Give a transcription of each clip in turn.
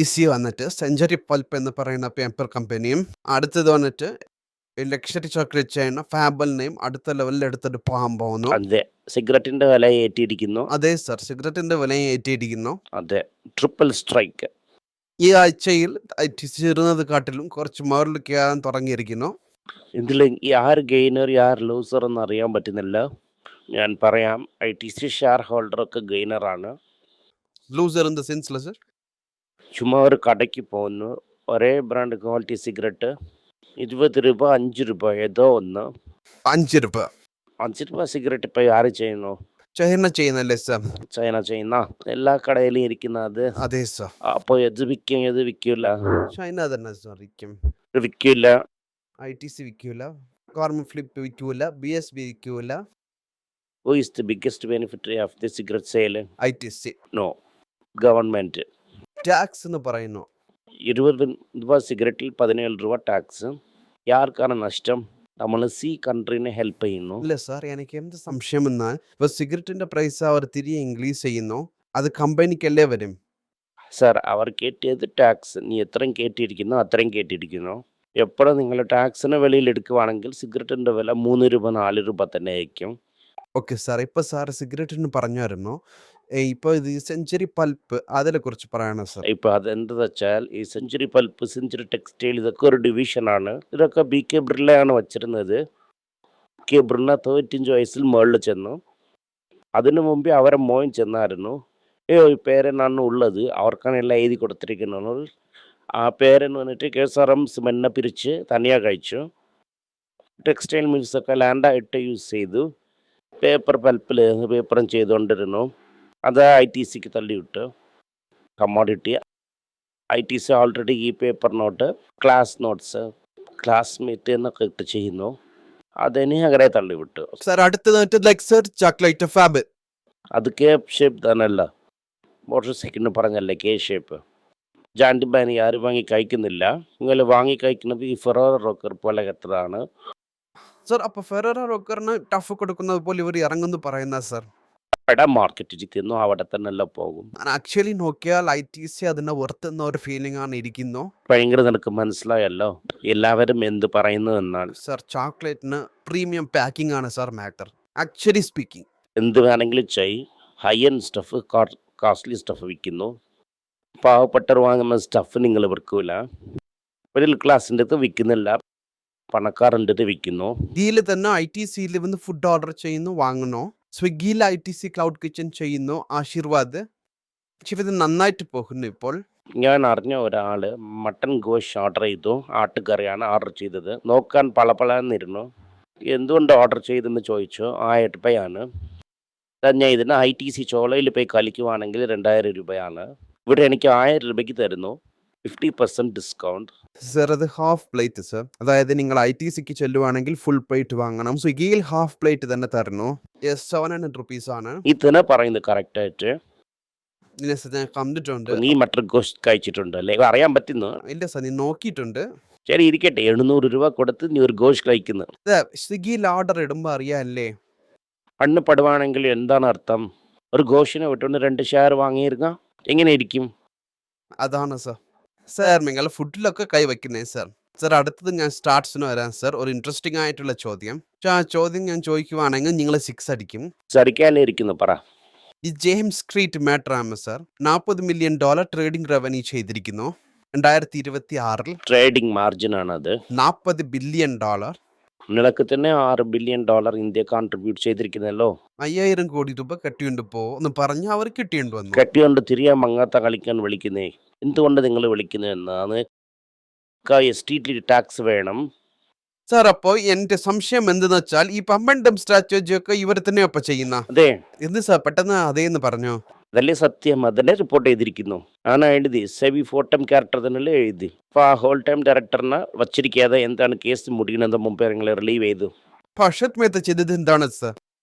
EC വന്നിട്ട് century pulp എന്ന് പറയുന്ന പേപ്പർ കമ്പനിയും അടുത്തത് വന്നിട്ട് ലക്ഷറി ചോക്ലേറ്റ് ചെയ്യുന്ന ഫാബലിനെയും അടുത്ത ലെവലിൽ എടുത്തിട്ട് പോകാൻ പോകുന്നു. അതെ, സിഗരറ്റിന്റെ വില ഏറ്റിയിരിക്കുന്നു. അതെ സർ, സിഗരറ്റിന്റെ വിലയും ഏറ്റിയിരിക്കുന്നു. അതെ, ട്രിപ്പിൾ സ്ട്രൈക്ക്. ഈ ആഴ്ചയിൽ ചേരുന്നത് കാട്ടിലും കുറച്ച് മുകളിൽ കയറാൻ തുടങ്ങിയിരിക്കുന്നു. ഇതിൽ ആര് ഗെയിനർ ആര് ലൂസർ എന്ന് അറിയാൻ പറ്റുന്നില്ല. ഞാൻ പറയാം, ITC ഷെയർ ഹോൾഡറൊക്കെ ഗെയിനറാണ്. ലൂസർ ഇൻ ദ സെൻസിൽ സർ, ചുമ്മാ ഒരു കടയ്ക്ക് പോകുന്നു, ഒരേ ബ്രാൻഡ് ക്വാളിറ്റി സിഗരറ്റ് 20 രൂപ 5 രൂപ ഏതോ ഒന്ന്. 5 രൂപ 5 രൂപ സിഗരറ്റ് ഇപ്പൊ ആര് ചെയ്യുന്നു? China ചെയ്യുന്നല്ലേ sir? ചൈന ചെയ്യുന്ന എല്ലാ കടയിലും ഇരിക്കുന്നത്. അതെ സർ. അപ്പൊ എത് വിൽക്കും എത് വിൽക്കൂല? ചൈന തന്നെ സർ വിൽക്കും. വിൽക്കൂല. ITC വിൽക്കൂല, കാർമൻ ഫ്ലിപ്പ് വിൽക്കൂല, BSB വിൽക്കൂല. Who is the biggest beneficiary of the cigarette sale? ITC. No, government. Tax എന്ന് പറയുന്നു. 20 രൂപ സിഗരറ്റിൽ 17 രൂപ ടാക്സ്. യാർക്കാണ് നഷ്ടം? നമ്മൾ കൺട്രീനെ ഹെൽപ്പ് ചെയ്യുന്നു. ഇല്ല സാർ, എനിക്ക് എന്ത് സംശയം എന്നാൽ ഇപ്പൊ സിഗരറ്റിന്റെ പ്രൈസ് അവർ തിരികെ ഇൻക്രീസ് ചെയ്യുന്നു, അത് കമ്പനിക്കല്ലേ വരും? സാർ, അവർ കേട്ടിയത് ടാക്സ്. നീ എത്രയും കേട്ടിരിക്കുന്നു അത്രയും കേട്ടിരിക്കുന്നു. എപ്പോഴും നിങ്ങൾ ടാക്സിന് വെളിയിൽ എടുക്കുവാണെങ്കിൽ സിഗരറ്റിന്റെ വില 3 രൂപ 4 രൂപ തന്നെ ആയിരിക്കും. ഓക്കെ സാർ, ഇപ്പൊ സാർ സിഗരറ്റിന് പറഞ്ഞായിരുന്നു, ഇപ്പൊ ഇത് സെഞ്ചുറി പൾപ്പ് അതിനെ കുറിച്ച് പറയണം സാർ. ഇപ്പൊ അതെന്താ വെച്ചാൽ ഈ സെഞ്ചുറി പൾപ്പ്, സെഞ്ചുറി ടെക്സ്റ്റൈൽ ഇതൊക്കെ ഒരു ഡിവിഷനാണ്. ഇതൊക്കെ BK ബിർളയാണ് വച്ചിരുന്നത്. BK ബിർള 95 വയസ്സിൽ മുകളിൽ ചെന്നു. അതിനു മുമ്പേ അവരെ മോൻ ചെന്നായിരുന്നു. ഈ പേരനാണ് ഉള്ളത്, അവർക്കാണ് എല്ലാം എഴുതി കൊടുത്തിരിക്കുന്നത്. ആ പേരൻ വന്നിട്ട് KSRM സിമെന്റിനെ പിരിച്ച് തനിயாக കഴിച്ചു. ടെക്സ്റ്റൈൽ മിൽസൊക്കെ ലാൻഡായിട്ട് യൂസ് ചെയ്തു. പേപ്പർ പൽപ്പിൽ പേപ്പറും ചെയ്തുകൊണ്ടിരുന്നു. അത് ITCക്ക് തള്ളിവിട്ടു. കമ്മോഡിറ്റി ITC ഓൾറെഡി ഈ paper note, class notes, classmate എന്നൊക്കെ ഇട്ട് ചെയ്യുന്നു. അതിനെ അങ്ങനെ തള്ളിവിട്ടു. സാർ അടുത്തതായിട്ട് ലെക്സർ ചോക്ലേറ്റ് ഫാബ്, അത് കേപ്പ് ഷേപ്പ് തന്നെയല്ല, മോട്ടോർ സൈക്കിളിന് പറഞ്ഞല്ലേ കേ ഷേപ്പ്. ജാൻഡിബാനി ആരും വാങ്ങി കഴിക്കുന്നില്ല. നിങ്ങൾ വാങ്ങി കഴിക്കുന്നത് ഈ ഫെറോറോ റോക്കർ പോലെ എത്രയാണ് സാർ? അപ്പൊ ഫെറോറോ റോക്കറിന് ടഫ് കൊടുക്കുന്നത് പോലെ ഇവർ ഇറങ്ങുന്നു പറയുന്ന സാർ. അവിടെ മാർക്കറ്റ് ജിത്തുന്നു, അവിടെ തന്നെയല്ല പോകും. ആക്ച്വലി നോക്കിയാൽ ITC അതിനെ വെറുത്തുന്ന ഒരു ഫീലിംഗ് ആണ് ഇരിക്കുന്നു. ഭയങ്കര നിനക്ക് മനസ്സിലായല്ലോ എല്ലാവരും എന്ത് പറയുന്നു എന്നാൽ. സാർ ചോക്ലേറ്റിന് പ്രീമിയം പാക്കിംഗ് ആണ് സാർ മാറ്റർ. ആക്ച്വലി സ്പീക്കിംഗ് എന്ത് വേണമെങ്കിലും ചെയ്. High end stuff, costly stuff വിൽക്കുന്നു. പാവപ്പെട്ടവർ വാങ്ങുന്ന സ്റ്റഫ് നിങ്ങൾ വിൽക്കൂല. മിഡിൽ ക്ലാസിൻ്റെ അടുത്ത് വിൽക്കുന്നില്ല, പണക്കാരൻ്റെ അടുത്ത് വിൽക്കുന്നു. ഇതിൽ തന്നെ ITCയിൽ വന്ന് ഫുഡ് ഓർഡർ ചെയ്യുന്നു, വാങ്ങുന്നു. സ്വിഗ്ഗിയിൽ ITC ക്ലൗഡ് കിച്ചൺ ചെയ്യുന്നു, ആശീർവാദ്. ഇത് നന്നായിട്ട് പോകുന്നു. ഇപ്പോൾ ഞാൻ അറിഞ്ഞ ഒരാൾ മട്ടൺ ഗോഷ് ഓർഡർ ചെയ്തു. ആട്ടുകറിയാണ് ഓർഡർ ചെയ്തത്. നോക്കാൻ പളപളന്നിരുന്നു. എന്തുകൊണ്ട് ഓർഡർ ചെയ്തെന്ന് ചോദിച്ചു. 1000 രൂപയാണ്. ഞാൻ ഇതിന് ITC ചോളയിൽ പോയി കളിക്കുവാണെങ്കിൽ 2000 രൂപയാണ്. ഇവിടെ എനിക്ക് 1000 രൂപയ്ക്ക് തരുന്നു, 50% ഡിസ്കൗണ്ട്. സർ അത് ഹാഫ് പ്ലേറ്റ് സർ, അതായത് നിങ്ങൾ ITCക്ക് ചെല്ലുവാണെങ്കിൽ ഫുൾ പ്ലേറ്റ് വാങ്ങണം. സ്വിഗ്ഗിയിൽ ഹാഫ് പ്ലേറ്റ് തന്നെ തരുന്നു. 700 rupees ആണ്. ഇതിനെ പറയുന്നത് കറക്റ്റ് ആയിട്ട്. ഞാൻ കണ്ടിട്ടുണ്ട്. നീ മട്ടൺ ഗോഷ് കഴിച്ചിട്ടുണ്ട് അല്ലേ? അറിയാൻ പറ്റുന്നു? ഇല്ല സർ, നീ നോക്കിയിട്ടുണ്ട്. ശരി, ഇരിക്കട്ടെ. 700 രൂപ കൊടുത്ത് നീ ഒരു ഗോഷ് കഴിക്കുന്നു. സ്വിഗ്ഗിയിൽ ഓർഡർ ഇടുമ്പോൾ അറിയാല്ലേ? കണ്ണ് പടുവാണെങ്കിൽ എന്താണ് അർത്ഥം? ഒരു ഗോഷിനെ വിട്ടുകൊണ്ട് 2 ഷെയർ വാങ്ങിയിരുന്ന എങ്ങനെ ഇരിക്കും? അതാണ് സർ. സർ നിങ്ങൾ ഫുഡിലൊക്കെ കൈവയ്ക്കുന്നേ സർ. സർ അടുത്തത് ഞാൻ സ്റ്റാർട്ട്സിന് വരാം സർ. ഒരു ഇൻട്രസ്റ്റിംഗ് ആയിട്ടുള്ള ചോദ്യം. ആ ചോദ്യം ഞാൻ ചോദിക്കുവാണെങ്കിൽ നിങ്ങൾ 6 അടിക്കും. സരിക്കാലേ ഇരിക്കുന്നു, പറ. ഈ ജെയിംസ് സ്ട്രീറ്റ് മാറ്ററാണ് സർ. $40 million ട്രേഡിംഗ് റവന്യൂ ചെയ്തിരിക്കുന്നു 2026. ട്രേഡിംഗ് മാർജിൻ ആണ് അത്. $40 billion. നിനക്ക് തന്നെ $6 billion ഇന്ത്യ കോൺട്രിബ്യൂട്ട് ചെയ്തിരിക്കുന്നല്ലോ. 5000 കോടി രൂപ കെട്ടിയുണ്ട് പോ എന്ന് പറഞ്ഞ് അവർ കിട്ടിയുണ്ട് വന്നു. കെട്ടിയോണ്ട് തിരിയാൻ മങ്ങാത്ത കളിക്കാൻ വിളിക്കുന്നേ. എന്തുകൊണ്ട് നിങ്ങൾ വിളിക്കുന്നത് എന്നാണ്? എസ്റ്റേറ്റിൽ ടാക്സ് വേണം സാർ. അപ്പോൾ എന്റെ സംശയം എന്തെന്ന് വെച്ചാൽ ഈ പമ്പൻഡം സ്ട്രാറ്റജി ഒക്കെ ഇവർ തന്നെ ഒപ്പം ചെയ്യുന്ന. അതെ. എന്ത് സാർ പെട്ടെന്ന് അതേന്ന് പറഞ്ഞു? അതല്ലേ സത്യം, അതല്ലേ റിപ്പോർട്ട് ചെയ്തിരിക്കുന്നു. ആണ് എഴുതി. സെബി ഫോട്ടം ക്യാരക്ടർ തന്നെയല്ലേ എഴുതി. അപ്പോൾ ആ ഹോൾ ടൈം ഡയറക്ടറിനെ വച്ചിരിക്കാതെ എന്താണ് കേസ് മുടിക്കുന്നത് മുമ്പേ നിങ്ങൾ റിലീവ് ചെയ്തു. അപ്പോൾ അശ്വത് മേത്ത ചെയ്തത് എന്താണ് സാർ?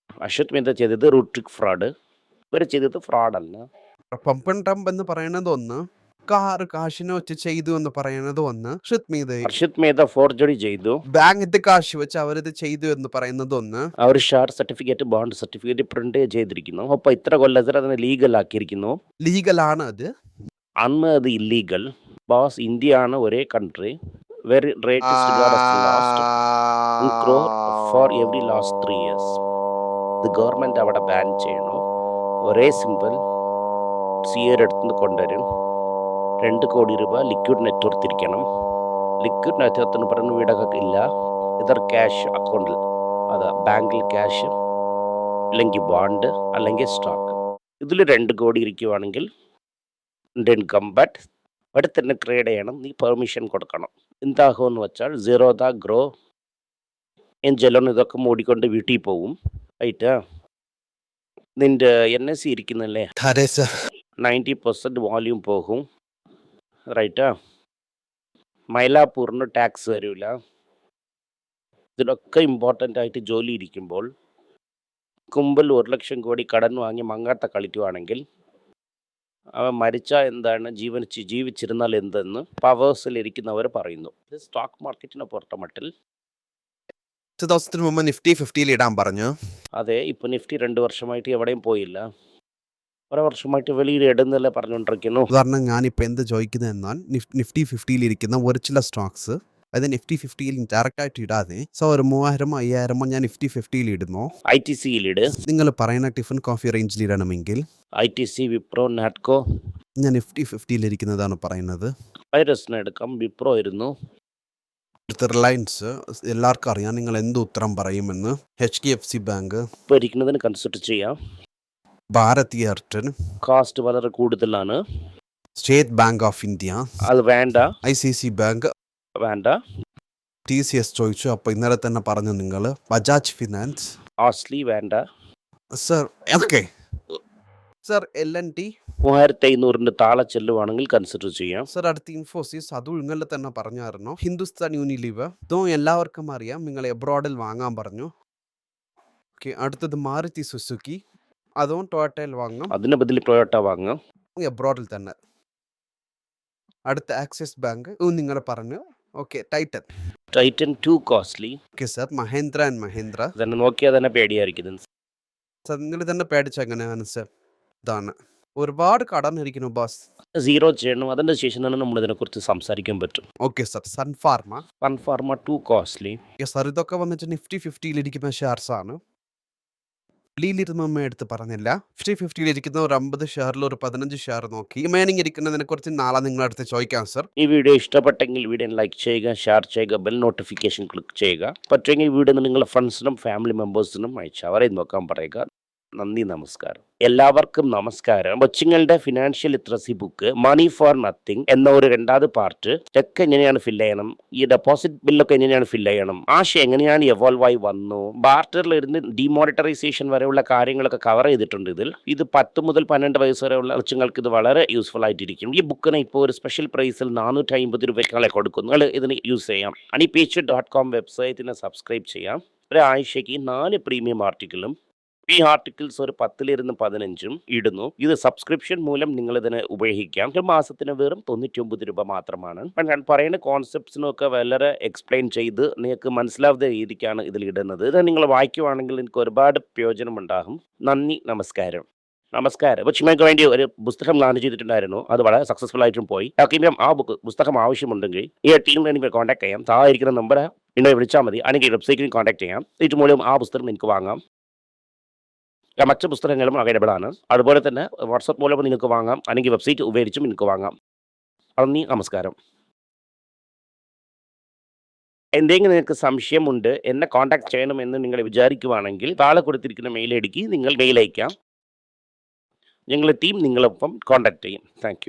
അശ്വത് മേത്ത ചെയ്തത് റൂട്രിക് ഫ്രോഡ്. ഇവർ ചെയ്തത് ഫ്രോഡല്ല. പമ്പൻഡം എന്ന് പറയുന്നത് ഒന്ന്, കാശിനെ വെച്ച് ചെയ്തു എന്ന് പറയുന്നത് ഒന്ന്. അർഷിത് മേത്ത ഫോർജറി ചെയ്തു. ബാങ്കിന്റെ കാശ് വെച്ച് അവരിത് ചെയ്തു എന്ന് പറയുന്നത് ഒന്ന്. അവർ share certificate, bond certificate print ചെയ്തിരിക്കുന്നു. അപ്പൊ ഇത്ര കൊല്ലത്തിൽ അതിനെ ലീഗൽ ആക്കിയിരിക്കുന്നു. ലീഗലാണ് അത്. അന്ന് അത് ഇല്ലീഗൽ. ബോസ് ഇന്ത്യയാണ് ഒരേ കൺട്രി. വെരി റേറ്റസ്റ്റ് god of last 1 crore for every last 3 years. ഇത് ഗവൺമെൻറ് അവിടെ ബാൻ ചെയ്യണം. ഒരേ സിമ്പിൾ സിയർ എടുത്തുനിന്ന് കൊണ്ടുവരും. 2 കോടി രൂപ ലിക്വിഡ് നെറ്റ്വർക്ക് ഇരിക്കണം. ലിക്വിഡ് നെറ്റ്വർത്തിന് പറഞ്ഞ വീടൊക്കെ ഇല്ല. ഇതർ ക്യാഷ് അക്കൗണ്ടിൽ, അതാ ബാങ്കിൽ ക്യാഷ്, അല്ലെങ്കിൽ ബോണ്ട്, അല്ലെങ്കിൽ സ്റ്റോക്ക്. ഇതിൽ 2 കോടി ഇരിക്കുവാണെങ്കിൽ ഇന്ത്യൻ കമ്പറ്റ് അവിടെ തന്നെ ട്രേഡ് ചെയ്യണം. നീ പെർമിഷൻ കൊടുക്കണം. എന്താകുമെന്ന് വെച്ചാൽ സീറോദ ഗ്രോ എഞ്ചലോൺ ഇതൊക്കെ മൂടിക്കൊണ്ട് വീട്ടിൽ പോവും. റൈറ്റാ? നിൻ്റെ NSE ഇരിക്കുന്നല്ലേ, അതെ സർ. 90% വോല്യൂം പോകും. റൈറ്റാ? മൈലാപ്പൂറിന് ടാക്സ് വരില്ല. ഇതിലൊക്കെ ഇമ്പോർട്ടൻ്റ് ആയിട്ട് ജോലി ഇരിക്കുമ്പോൾ കുമ്പൽ 1 ലക്ഷം കോടി കടൻ വാങ്ങി മങ്ങാത്ത കളിക്കുവാണെങ്കിൽ അവൻ മരിച്ചാൽ എന്താണ്, ജീവിച്ചിരുന്നാൽ എന്തെന്ന് പവേഴ്സിലിരിക്കുന്നവർ പറയുന്നു. ഇത് സ്റ്റോക്ക് മാർക്കറ്റിനെ പുറത്തെ മട്ടിൽ 2000 മുമ്പ് നിഫ്റ്റി 50 ഇടാൻ പറഞ്ഞു. അതെ. ഇപ്പോൾ നിഫ്റ്റി 2 വർഷമായിട്ട് എവിടെയും പോയില്ല. കുറേ വർഷമായിട്ട് വെളിയിൽ ഇടുന്നല്ലേ പറഞ്ഞുകൊണ്ടിരിക്കുന്നു. ഉദാഹരണം ഞാനിപ്പോൾ എന്ത് ചോദിക്കുന്നത് എന്നാൽ നിഫ്റ്റി 50 ഇരിക്കുന്ന ഒരു ചില സ്റ്റോക്സ് അത് നിഫ്റ്റി 50 ഡയറക്റ്റ് ആയിട്ട് ഇടാതെ ഒരു 3000-5000 ഞാൻ നിഫ്റ്റി 50 ഇടുന്നു. ITCയിലിട്. നിങ്ങൾ പറയുന്ന ടിഫിൻ കോഫി റേഞ്ചിൽ ഇടണമെങ്കിൽ ITC, വിപ്രോ, നാറ്റ്കോ. ഞാൻ നിഫ്റ്റി 50 ഇരിക്കുന്നതാണ് പറയുന്നത്. വൈറസിനെ എടുക്കാം. വിപ്രോ ഇരുന്നു. അടുത്ത റിലയൻസ്. എല്ലാവർക്കും അറിയാം നിങ്ങൾ എന്ത് ഉത്തരം പറയുമെന്ന്. HDFC ബാങ്ക്, ഇപ്പോൾ ഇരിക്കുന്നതിന് കൺസിഡർ ചെയ്യാം. ഭാരതി എയർടെൽ, കാസ്റ്റ് വളരെ കൂടുതലാണ്. സ്റ്റേറ്റ് ബാങ്ക് ഓഫ് ഇന്ത്യ, അത് വേണ്ട. ICICI ബാങ്ക് വേണ്ട. TCS ചോദിച്ചു. അപ്പോൾ ഇന്നലെ തന്നെ പറഞ്ഞു നിങ്ങൾ. ബജാജ് ഫിനാൻസ്, ആസ്ലി വേണ്ട. Sir okay sir. LNT 3500 താഴെ ചെല്ലുവാണെങ്കിൽ കൺസിഡർ ചെയ്യാം. സർ അടുത്ത ഇൻഫോസിസ്, അതും ഇന്നലെ തന്നെ പറഞ്ഞായിരുന്നു. ഹിന്ദുസ്ഥാൻ യൂണിലിവർ, ഇതും എല്ലാവർക്കും അറിയാം. നിങ്ങൾ എബ്രോഡിൽ വാങ്ങാൻ പറഞ്ഞു. ഓക്കെ. അടുത്തത് മാരുതി സുസുക്കി, അതും ടൊയോട്ടയിൽ വാങ്ങാം. അതിന് ബദൽ ടൊയോട്ട വാങ്ങാം, എബ്രോഡിൽ തന്നെ. അടുത്ത ആക്സിസ് ബാങ്ക്, ഇതും നിങ്ങൾ പറഞ്ഞു. Okay. Titan too costly. Okay sir. Mahindra and Mahindra, തന്നെ നോക്കിയാൽ തന്നെ പേടിയായിരിക്കും. സർ നിങ്ങൾ തന്നെ പേടിച്ച എങ്ങനെയാണ് സർ? ഇതാണ് ഒരുപാട് കടം ഇരിക്കുന്നു ബോസ്. സീറോ ചെയ്യണം. അതിൻ്റെ ശേഷം തന്നെ നമ്മൾ ഇതിനെക്കുറിച്ച് സംസാരിക്കാൻ പറ്റും. Okay sir. Sun Pharma too costly. Sir ഇതൊക്കെ വന്നിട്ട് നിഫ്റ്റി 50 ഇരിക്കുന്ന ഷെയർസ് ആണ്. എടുത്ത് പറഞ്ഞില്ല. നിഫ്റ്റി 50 ഇരിക്കുന്ന ഒരു 50 ഷെയറിൽ ഒരു 15 ഷെയർ നോക്കി റിമൈനിങ് ഇരിക്കുന്നതിനെ കുറിച്ച് നാളെ നിങ്ങളുടെ അടുത്ത് ചോദിക്കാം സർ. ഈ വീഡിയോ ഇഷ്ടപ്പെട്ടെങ്കിൽ വീഡിയോ ലൈക്ക് ചെയ്യുക, ഷെയർ ചെയ്യുക, ബെൽ നോട്ടിഫിക്കേഷൻ ക്ലിക്ക് ചെയ്യുക. പറ്റുമെങ്കിൽ വീഡിയോ നിങ്ങളുടെ ഫ്രണ്ട്സിനും ഫാമിലി മെമ്പേഴ്സിനും അയച്ച് അവരെ നോക്കാൻ പറയുക. നന്ദി, നമസ്കാരം. എല്ലാവർക്കും നമസ്കാരം. കൊച്ചുങ്ങളുടെ financial literacy book money for nothing എന്ന ഒരു 2ാമത് പാർട്ട്. ചെക്ക് എങ്ങനെയാണ് ഫില്ല് ചെയ്യണം, ഈ ഡെപ്പോസിറ്റ് ബില്ലൊക്കെ എങ്ങനെയാണ് ഫില്ല് ചെയ്യണം, ആശയം എങ്ങനെയാണ് എവോൾവ് ആയി വന്നു, ബാർട്ടറിലിരുന്ന് ഡിമോണിറ്ററൈസേഷൻ വരെയുള്ള കാര്യങ്ങളൊക്കെ കവർ ചെയ്തിട്ടുണ്ട് ഇതിൽ. ഇത് 10 മുതൽ 12 വയസ്സ് വരെയുള്ള കൊച്ചുങ്ങൾക്ക് ഇത് വളരെ യൂസ്ഫുൾ ആയിട്ടിരിക്കും. ഈ ബുക്കിന് ഇപ്പോൾ ഒരു സ്പെഷ്യൽ പ്രൈസിൽ 450 രൂപയ്ക്കാളെ കൊടുക്കും. നിങ്ങൾ ഇതിന് യൂസ് ചെയ്യാം. honeypage.com വെബ്സൈറ്റിനെ സബ്സ്ക്രൈബ് ചെയ്യാം. ഒരാഴ്ചയ്ക്ക് 4 പ്രീമിയം ആർട്ടിക്കിളും ഈ ആർട്ടിക്കിൾസ് ഒരു 10 - 15 ഇടുന്നു. ഇത് സബ്സ്ക്രിപ്ഷൻ മൂലം നിങ്ങൾ ഇതിനെ ഉപയോഗിക്കാം. ഒരു മാസത്തിന് വെറും 99 രൂപ മാത്രമാണ്. ഞാൻ പറയുന്ന കോൺസെപ്റ്റ്സിനൊക്കെ വളരെ എക്സ്പ്ലെയിൻ ചെയ്ത് നിങ്ങൾക്ക് മനസ്സിലാവുന്ന രീതിക്കാണ് ഇതിൽ ഇടുന്നത്. ഇത് നിങ്ങൾ വായിക്കുവാണെങ്കിൽ എനിക്ക് ഒരുപാട് പ്രയോജനം ഉണ്ടാകും. നന്ദി, നമസ്കാരം. കൊച്ചുങ്ങൾക്ക് വേണ്ടി ഒരു പുസ്തകം ലോഞ്ച് ചെയ്തിട്ടുണ്ടായിരുന്നു. അത് വളരെ സക്സസ്ഫുൾ ആയിട്ടും പോയി. ഇനിയും ആ പുസ്തകം ആവശ്യമുണ്ടെങ്കിൽ ഈ ടീമിനെ എനിക്ക് കോൺടാക്ട് ചെയ്യാം. താഴെ ഇരിക്കുന്ന നമ്പർ എന്നെ വിളിച്ചാൽ മതി. അല്ലെങ്കിൽ വെബ്സൈറ്റിൽ കോൺടാക്ട് ചെയ്യാം. ഇത് മൂലം ആ പുസ്തകം എനിക്ക് വാങ്ങാം. മറ്റ് പുസ്തകങ്ങളും അവൈലബിൾ ആണ്. അതുപോലെ തന്നെ വാട്സപ്പ് മൂലം നിങ്ങൾക്ക് വാങ്ങാം, അല്ലെങ്കിൽ വെബ്സൈറ്റ് ഉപയോഗിച്ചും നിങ്ങൾക്ക് വാങ്ങാം. നന്ദി, നമസ്കാരം. എന്തെങ്കിലും നിങ്ങൾക്ക് സംശയമുണ്ട്, എന്നെ കോൺടാക്ട് ചെയ്യണമെന്ന് നിങ്ങൾ വിചാരിക്കുവാണെങ്കിൽ താഴെ കൊടുത്തിരിക്കുന്ന മെയിൽ ഐഡിക്ക് നിങ്ങൾ മെയിൽ അയക്കാം. ഞങ്ങളുടെ ടീം നിങ്ങളൊപ്പം കോൺടാക്ട് ചെയ്യും. Thank you.